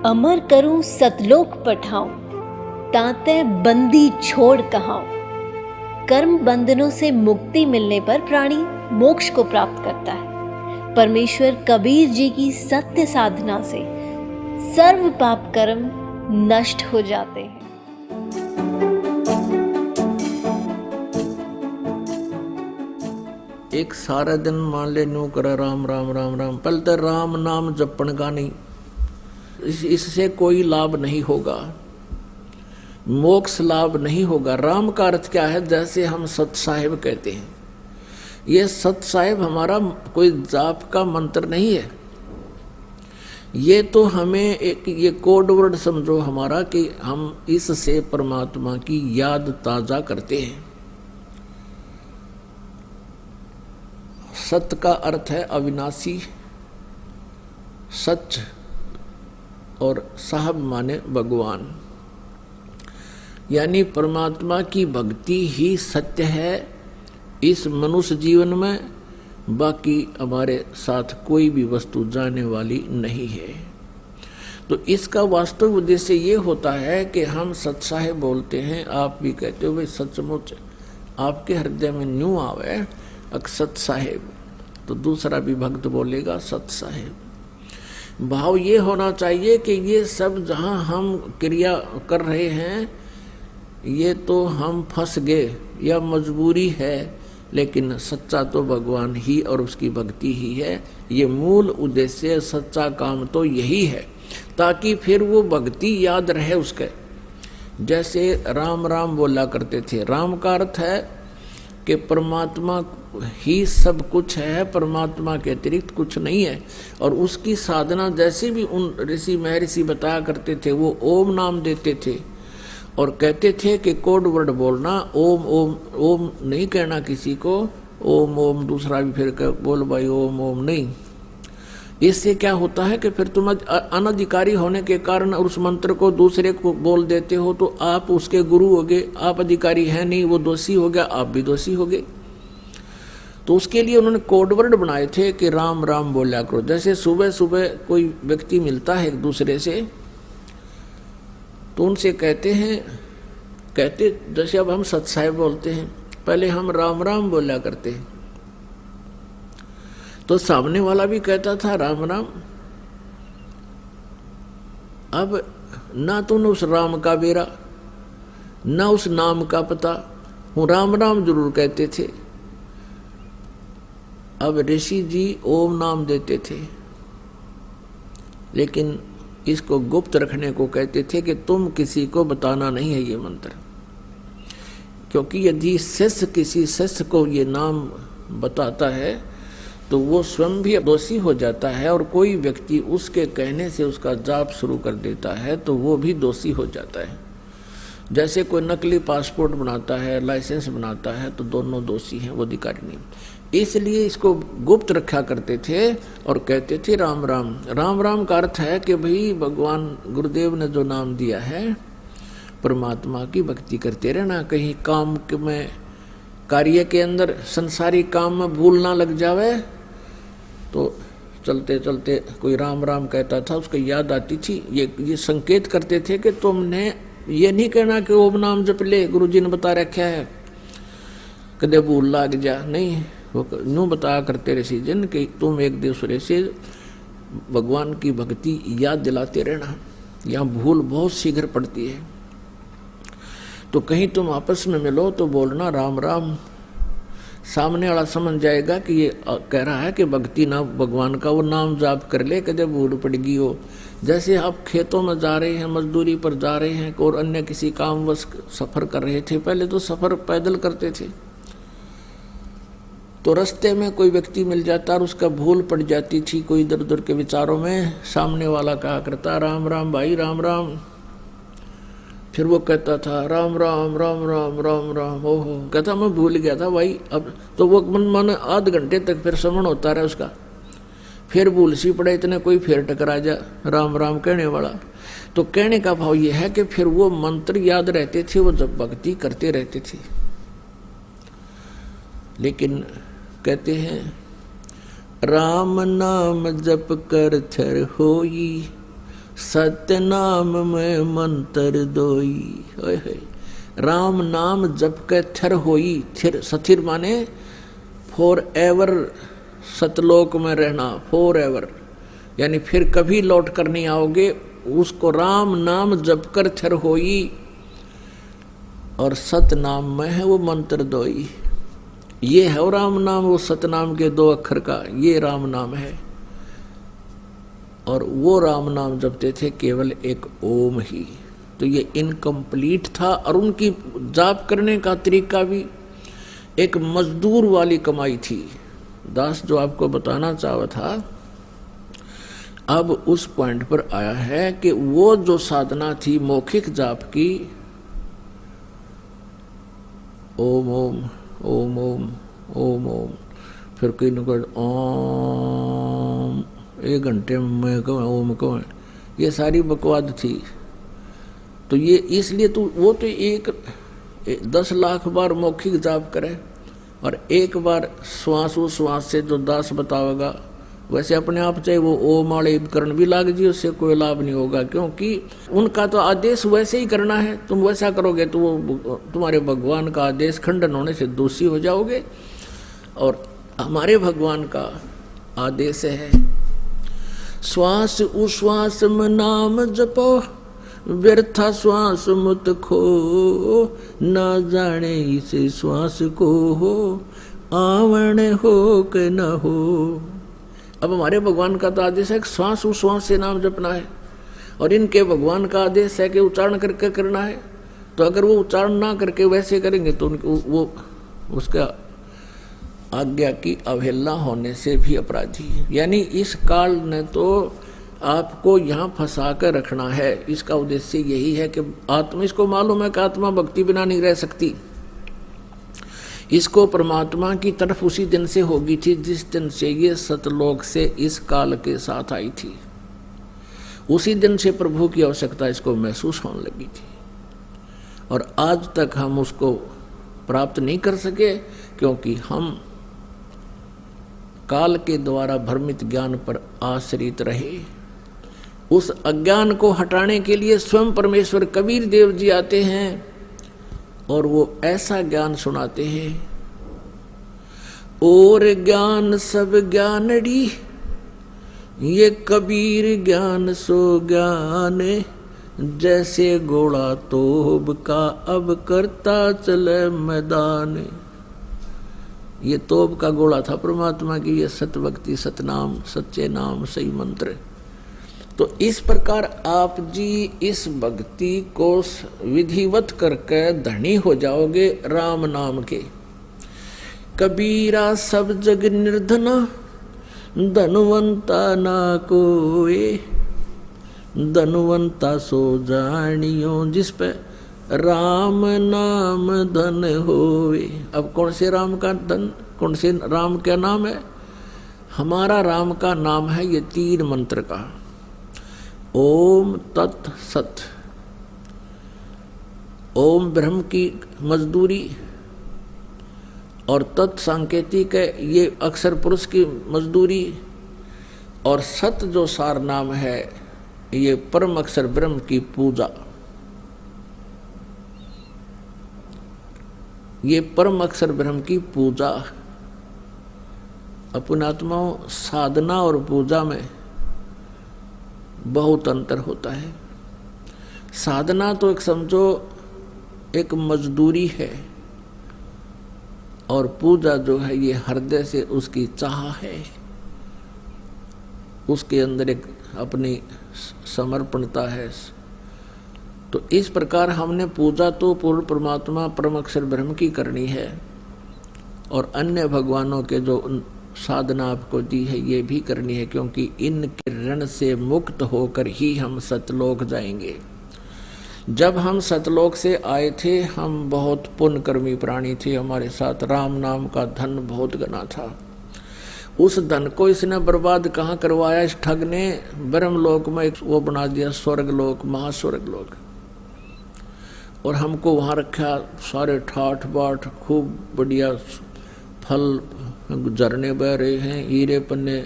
अमर करूं सतलोक पठाऊं, ताते बंदी छोड़ कहाऊं। कर्म बंधनों से मुक्ति मिलने पर प्राणी मोक्ष को प्राप्त करता है। परमेश्वर कबीर जी की सत्य साधना से सर्व पाप कर्म नष्ट हो जाते हैं। एक सारा दिन मान ले न्यू करा राम राम राम राम, पहले तो राम नाम जपण का नहीं, इससे कोई लाभ नहीं होगा, मोक्ष लाभ नहीं होगा। राम का अर्थ क्या है? जैसे हम सत साहिब कहते हैं, ये सत साहिब हमारा कोई जाप का मंत्र नहीं है, ये तो हमें एक ये कोड वर्ड समझो हमारा कि हम इससे परमात्मा की याद ताजा करते हैं। सत्य का अर्थ है अविनाशी, सच, और साहब माने भगवान, यानी परमात्मा की भक्ति ही सत्य है इस मनुष्य जीवन में। बाकी हमारे साथ कोई भी वस्तु जाने वाली नहीं है। तो इसका वास्तव उद्देश्य ये होता है कि हम सत साहेब बोलते हैं, आप भी कहते हो भाई सचमुच आपके हृदय में न्यू आवे सत साहेब, तो दूसरा भी भक्त बोलेगा सत साहेब। भाव ये होना चाहिए कि ये सब जहाँ हम क्रिया कर रहे हैं ये तो हम फंस गए या मजबूरी है, लेकिन सच्चा तो भगवान ही और उसकी भक्ति ही है। ये मूल उद्देश्य सच्चा काम तो यही है, ताकि फिर वो भक्ति याद रहे उसके। जैसे राम राम बोला करते थे, राम का अर्थ है कि परमात्मा ही सब कुछ है, परमात्मा के अतिरिक्त कुछ नहीं है। और उसकी साधना जैसे भी उन ऋषि महर्षि बताया करते थे, वो ओम नाम देते थे और कहते थे कि कोड वर्ड बोलना, ओम ओम ओम नहीं कहना किसी को, ओम ओम दूसरा भी फिर बोल भाई ओम ओम नहीं। इससे क्या होता है कि फिर तुम अनधिकारी होने के कारण उस मंत्र को दूसरे को बोल देते हो, तो आप उसके गुरु हो गए, आप अधिकारी हैं नहीं, वो दोषी हो गया, आप भी दोषी हो गए। तो उसके लिए उन्होंने कोडवर्ड बनाए थे कि राम राम बोला करो। जैसे सुबह सुबह कोई व्यक्ति मिलता है एक दूसरे से, तो उनसे कहते जैसे अब हम सत साहिब बोलते हैं, पहले हम राम राम बोला करते हैं, तो सामने वाला भी कहता था राम राम। अब ना तो उस राम का बेरा ना उस नाम का पता, हूँ राम राम जरूर कहते थे। अब ऋषि जी ओम नाम देते थे, लेकिन इसको गुप्त रखने को कहते थे कि तुम किसी को बताना नहीं है ये मंत्र, क्योंकि यदि शिष्य किसी शिष्य को ये नाम बताता है तो वो स्वयं भी दोषी हो जाता है, और कोई व्यक्ति उसके कहने से उसका जाप शुरू कर देता है तो वो भी दोषी हो जाता है। जैसे कोई नकली पासपोर्ट बनाता है, लाइसेंस बनाता है, तो दोनों दोषी हैं, वो अधिकारी नहीं। इसलिए इसको गुप्त रखा करते थे और कहते थे राम राम। राम राम का अर्थ है कि भाई भगवान गुरुदेव ने जो नाम दिया है, परमात्मा की भक्ति करते रहना, कहीं काम में कार्य के अंदर संसारी काम में भूल ना लग जावे। तो चलते चलते कोई राम राम कहता था, उसको याद आती थी, ये संकेत करते थे कि तुमने ये नहीं कहना कि ओम नाम जप ले, गुरु जी ने बता रखा है, कदे भूल लग जा, नहीं। वो यूँ बताया करते ऋषि जन कि तुम एक दूसरे से भगवान की भक्ति याद दिलाते रहना, यहाँ भूल बहुत शीघ्र पड़ती है। तो कहीं तुम आपस में मिलो तो बोलना राम राम, सामने वाला समझ जाएगा कि ये कह रहा है कि भक्ति ना भगवान का वो नाम जाप कर ले, कदे भूल पड़गी हो। जैसे आप खेतों में जा रहे हैं, मजदूरी पर जा रहे हैं और अन्य किसी कामवश सफर कर रहे थे, पहले तो सफर पैदल करते थे, तो रास्ते में कोई व्यक्ति मिल जाता और उसका भूल पड़ जाती थी कोई इधर उधर के विचारों में, सामने वाला कहा करता राम राम भाई राम राम, फिर वो कहता था राम राम राम राम राम राम, ओहो कहता मैं भूल गया था भाई। अब तो वो मन आध घंटे तक फिर श्रवण होता रहा उसका, फिर भूल सी पड़े, इतने कोई फिर टकरा जा राम राम कहने वाला। तो कहने का भाव ये है कि फिर वो मंत्र याद रहते थे, वो जब भक्ति करते रहते थे। लेकिन कहते हैं राम नाम जप कर थर होई, सत्य नाम में मंत्र दोई। ओए होए, राम नाम जप के थिर होई। थिर सथिर माने फॉर एवर, सतलोक में रहना, फॉर एवर, यानी फिर कभी लौट कर नहीं आओगे। उसको राम नाम जप कर थिर होई, और सत नाम में है वो मंत्र दोई। ये है वो राम नाम, वो सतनाम के 2 अक्षर का ये राम नाम है। और वो राम नाम जपते थे केवल एक ओम ही। तो ये इनकम्प्लीट था, और उनकी जाप करने का तरीका भी एक मजदूर वाली कमाई थी। दास जो आपको बताना चाहा था, अब उस पॉइंट पर आया है कि वो जो साधना थी मौखिक जाप की, ओम ओम ओम ओम ओम ओम, फिर कोई न कोई ओम, 1 घंटे में कहूँ ओम कहूँ, ये सारी बकवाद थी। तो ये इसलिए तो वो तो 10 लाख बार मौखिक जाप करे, और एक बार श्वास श्वास से जो दास बतावेगा, वैसे अपने आप चाहे वो ओम वाले उपकरण भी लाग जी, उससे कोई लाभ नहीं होगा, क्योंकि उनका तो आदेश वैसे ही करना है। तुम वैसा करोगे तो वो तुम्हारे भगवान का आदेश खंडन होने से दोषी हो जाओगे। और हमारे भगवान का आदेश है, श्वास उश्वास में नाम जपो, व्यर्था श्वास मत खो, ना जाने इसे श्वास को हो, आवण हो के न हो। अब हमारे भगवान का तो आदेश है कि श्वास उश्वास से नाम जपना है, और इनके भगवान का आदेश है कि उच्चारण करके करना है। तो अगर वो उच्चारण ना करके वैसे करेंगे तो वो उसका आज्ञा की अवहेलना होने से भी अपराधी है। यानी इस काल ने तो आपको यहाँ फंसा कर रखना है। इसका उद्देश्य यही है कि आत्मा, इसको मालूम है कि आत्मा भक्ति बिना नहीं रह सकती। इसको परमात्मा की तरफ उसी दिन से होगी थी जिस दिन से ये सतलोक से इस काल के साथ आई थी। उसी दिन से प्रभु की आवश्यकता इसको महसूस होने लगी थी, और आज तक हम उसको प्राप्त नहीं कर सके, क्योंकि हम काल के द्वारा भ्रमित ज्ञान पर आश्रित रहे। उस अज्ञान को हटाने के लिए स्वयं परमेश्वर कबीर देव जी आते हैं, और वो ऐसा ज्ञान सुनाते हैं, और ज्ञान सब ज्ञानड़ी, ये कबीर ज्ञान सो ज्ञान, जैसे घोड़ा तोब का अब करता चले मैदान। ये तोब का घोड़ा था परमात्मा की, ये सत भक्ति, सतनाम, सच्चे नाम, सही मंत्र। तो इस प्रकार आप जी इस भक्ति को विधिवत करके धनी हो जाओगे राम नाम के। कबीरा सब जग निर्धना, धनवंता ना कोए, धनवंता सो जानियो, जिस पे राम नाम धन होए। अब कौन से राम का धन, कौन से राम का नाम है? हमारा राम का नाम है ये 3 मंत्र का, ओम तत् सत। ओम ब्रह्म की मजदूरी, और तत् सांकेतिक है, ये अक्षर पुरुष की मजदूरी, और सत जो सार नाम है ये परम अक्षर ब्रह्म की पूजा। ये परम अक्षर ब्रह्म की पूजा। अपनात्माओं, साधना और पूजा में बहुत अंतर होता है। साधना तो एक समझो एक मजदूरी है, और पूजा जो है ये हृदय से उसकी चाह है, उसके अंदर एक अपनी समर्पणता है। तो इस प्रकार हमने पूजा तो पूर्ण परमात्मा परम अक्षर ब्रह्म की करनी है, और अन्य भगवानों के जो साधना आपको दी है ये भी करनी है, क्योंकि इनके ऋण से मुक्त होकर ही हम सतलोक जाएंगे। जब हम सतलोक से आए थे हम बहुत पुण्यकर्मी प्राणी थे, हमारे साथ राम नाम का धन बहुत घना था। उस धन को इसने बर्बाद कहाँ करवाया? इस ठग ने ब्रह्मलोक में एक वो बना दिया, स्वर्गलोक, महास्वर्गलोक, और हमको वहाँ रखा। सारे ठाठ बाट, खूब बढ़िया फल, झरने बह रहे हैं, हीरे पन्ने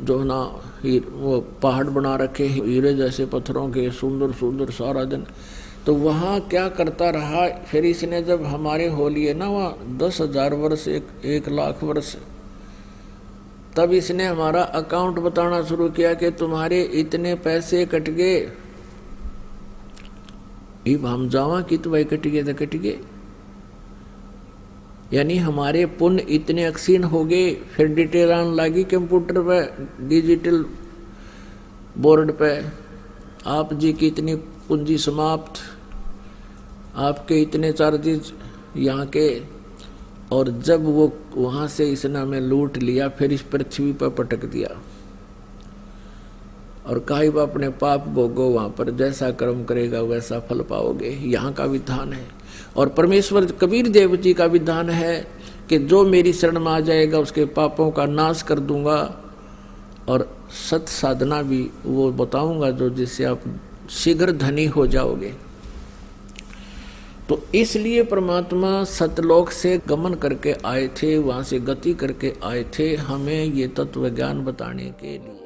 जो ना वो पहाड़ बना रखे हीरे जैसे पत्थरों के, सुंदर सुंदर सारा दिन। तो वहाँ क्या करता रहा, फिर इसने जब हमारे हो लिए ना वहाँ 10,000 वर्ष, 1,00,000 वर्ष, तब इसने हमारा अकाउंट बताना शुरू किया कि तुम्हारे इतने पैसे कट गए। अब हम जावा कि तो भाई कट गए तो कट गए, यानी हमारे पुण्य इतने अक्षीण हो गए। फिर डिटेल आने लगी कंप्यूटर पे, डिजिटल बोर्ड पे, आप जी की इतनी पूंजी समाप्त, आपके इतने चार्जेस यहाँ के। और जब वो वहाँ से इसने हमें लूट लिया, फिर इस पृथ्वी पर पटक दिया और कहा अपने पाप भोगो, वहाँ पर जैसा कर्म करेगा वैसा फल पाओगे। यहाँ का विधान है। और परमेश्वर कबीर देव जी का विधान है कि जो मेरी शरण में आ जाएगा उसके पापों का नाश कर दूंगा, और सत साधना भी वो बताऊंगा जो जिससे आप शीघ्र धनी हो जाओगे। तो इसलिए परमात्मा सतलोक से गमन करके आए थे, वहां से गति करके आए थे हमें ये तत्व ज्ञान बताने के लिए।